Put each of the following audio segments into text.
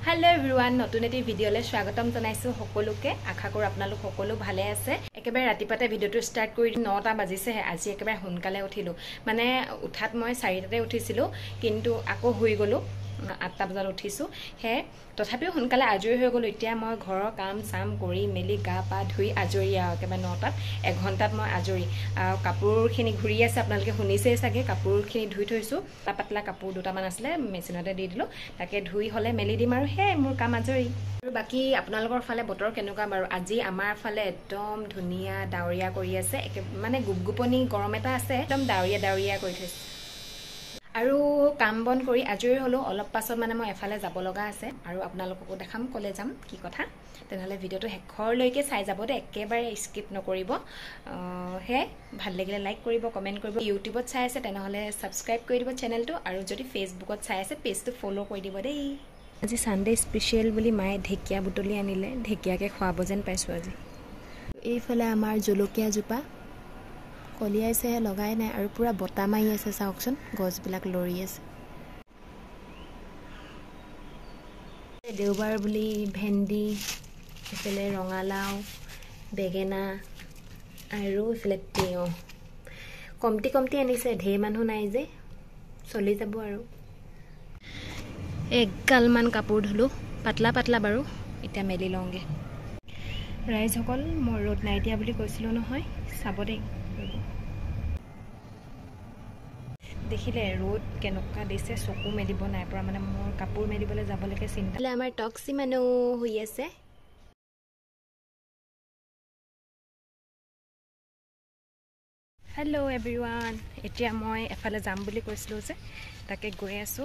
Hello everyone, নতুন এটি ভিডিওলে স্বাগতম জনাইছো সকলোকে আশা কৰো আপোনালোক সকলো ভালে আছে একেবাৰে ৰাতিপাতে ভিডিওটো ষ্টাৰ্ট কৰি 9টা বাজিছে আজি একেবাৰে সোনকালে উঠিলো মানে উঠাত মই 4টাতে উঠিছিলো কিন্তু আকৌ হৈ গলো 8টা বজাত উঠিছো হে তথাপিও সোনকালে আজৰি হৈ গলো এতিয়া মই ঘৰৰ কাম সাম কৰি মেলি গা পা ধুই আজৰি একেবাৰে 9টাত 1 ঘণ্টাত মই আজৰি কাপোৰখিনি ঘূৰি আছে আপোনালোকে শুনিছে চাগে কাপোৰখিনি ধুই থৈছো পাতলা কাপোৰ দুটামান আছিল মেচিনতে দি দিলো তাকে ধুই হলে মেলি দিম আৰু হে মোৰ কাম আজৰি আৰু বাকি আপোনালোকৰ ফালে বতৰ কেনেকুৱা বাৰু আজি আমাৰ ফালে একদম ধুনিয়া ডাৱৰীয়া কৰি আছে মানে গুপগুপনি গৰম এটা আছে একদম ডাৱৰীয়া কৰি থৈছে আৰু কাম বন কৰি আজৰি হলো অলপ পাছত মানে মই এফালে যাব লগা আছে আৰু আপোনালোককো দেখাম কলে যাম কি কথা তেনেহলে ভিডিওটো হেখৰলৈকে চাই যাব দে একেবাৰে স্কিপ নকৰিব হে ভাল লাগিলে লাইক কৰিব কমেন্ট কৰিব ইউটিউবত চাই আছে তেনেহলে সাবস্ক্ৰাইব কৰি দিব চেনেলটো আৰু যদি ফেসবুকত চাই আছে পেজটো ফলো কৰি দিব দেই আজি সানডে স্পেশাল বুলি মায়ে ঢেকিয়া বুটলি আনিলে ঢেকিয়াকে খোৱাব যেন পাইছো আজি এইফালে আমাৰ জলকীয়া জোপা কলিয়াইছে লগাই নাই আৰু পুৰা বতা মাৰি আছে চাওকচোন গছবিলাক লৰি আছে দেওবাৰ বুলি ভেন্দি এফালে ৰঙালাও বেগেনা আৰু এফালে তিয়হ কমটি আনিছে ঢেৰ মানুহ নাই যে চলি যাব আৰু একগালমান কাপোৰ ধুলো পাতলা বাৰু এতিয়া মেলি লওঁগে ৰাইজসকল মই ৰ'দ নাই দিয়া বুলি কৈছিলো নহয় চাব দেই দেখিলে ৰ'দ কেনেকুৱা দিছে চকু মেলিব নাই পৰা মানে মোৰ কাপোৰ মেলিবলৈ যাবলৈকে চিন্তা আমাৰ টক্সি মানুহ হৈ আছে হেল্ল' এভৰিৱান এতিয়া মই এফালে যাম বুলি কৈছিলো যে তাকে গৈ আছো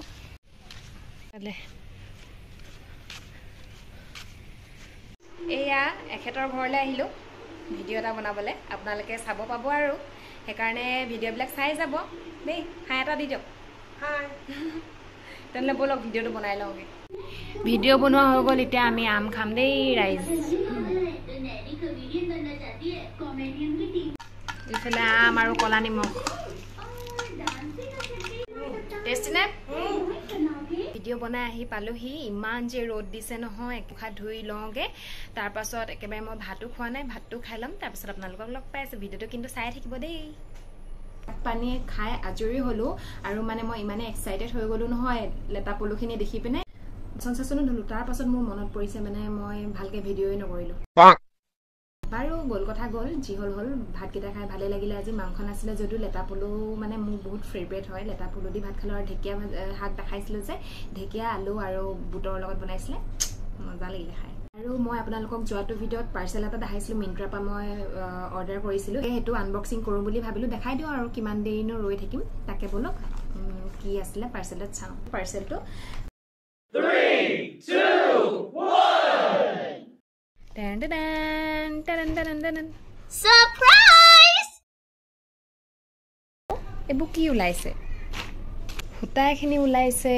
এয়া এখেতৰ ঘৰলৈ আহিলো ভিডিও এটা বনাবলে আপোনালোকে চাব পাব আৰু সেইকাৰণে ভিডিওবিলাক চাই যাব দেই হাই এটা দি দিয়ক হাই তেনেহলে বলক ভিডিওটো বনাই লওঁগে ভিডিও বনোৱা হৈ গ'ল এতিয়া আমি আম খাম দেই ৰাইজ ইফালে আম আৰু কলা নিমখ টেষ্টি নে ভিডিও বনাই আহি পালোহি ইমান যে ৰ'দ দিছে নহয় একখা ধুই লওঁগে তাৰ পাছত একেবাৰে মই ভাতো খোৱা নাই ভাতটো খাই লম তাৰ পাছত আপোনালোকক লগ পাই আছো ভিডিওটো কিন্তু চাই থাকিব দেই পানী খাই আজৰি হলো আৰু মানে মই ইমানে এক্সাইটেড হৈ গলো নহয় লেটা পলুখিনি দেখি পিনে সঞ্চাসনো ধুলো তাৰ পাছত মোৰ মনত পৰিছে মানে মই ভালকে ভিডিওই নকৰিলো বাৰু গল কথা গল জি হল ভাতকেইটা খাই ভালে লাগিলে আজি মাংস নাছিলে যদিও লেটা পলু মানে মোৰ বহুত ফেভাৰিট হয় লেটা পলু দি ভাত খালো আৰু ঢেকিয়া শাক দেখাইছিলো যে ঢেকিয়া আলু আৰু বুটৰ লগত বনাইছিলে মজা লাগিলে খাই আৰু মই আপোনালোকক যোৱাটো ভিডিওত পাৰ্সেল এটা দেখাইছিলো মিন্ত্ৰা পৰা মই অৰ্ডাৰ কৰিছিলো সেইটো আনবক্সিং কৰো বুলি ভাবিলো দেখাই দিও আৰু কিমান দেৰিনো ৰৈ থাকিম তাকে বলক কি আছিলে পাৰ্সেলত চাওঁ পাৰ্সেলটো 3 2 1 সাৰপ্ৰাইজ এবু কি ওলাইছে হুতা এখিনি ওলাইছে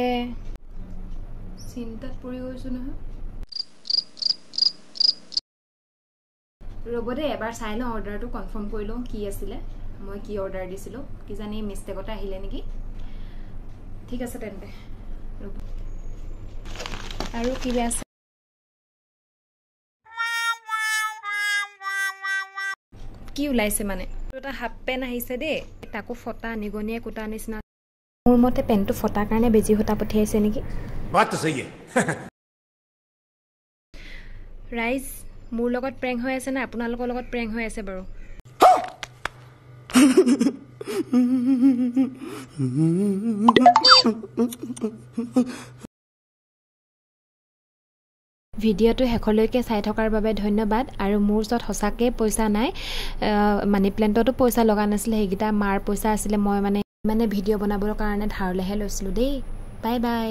চিন্তাত পৰি গৈছো নহয় ৰবদে এবাৰ চাই লওঁ অৰ্ডাৰটো কনফাৰ্ম কৰি লওঁ কি আছিলে মই কি অৰ্ডাৰ দিছিলো কি জানি মিষ্টেকতে আহিলে নেকি ঠিক আছে তেন্তে আৰু কি আছে কি ওলাইছে মানে এটা হাফ পেন আহিছে দেই তাকো ফটা নিগনিয়ে কুটা নিচিনা মোৰ মতে পেনটো ফটা কাৰণে বেজি হতা পঠিয়াইছে নেকি বাত তো সহি ৰাইজ মোৰ লগত প্ৰেং হৈ আছে না আপোনালোকৰ লগত প্ৰেং হৈ আছে বাৰু ভিডিওটো হেখলৈকে চাই থকাৰ বাবে ধন্যবাদ আৰু মোৰ ওচৰত হসাকে পইচা নাই মানি প্লেন্টতো পইচা লগা নাছিলে হেগিটা মাৰ পইচা আছিল মই মানে ভিডিও বনাবৰ কাৰণে ধাৰলেহে লৈছিলো দেই বাই বাই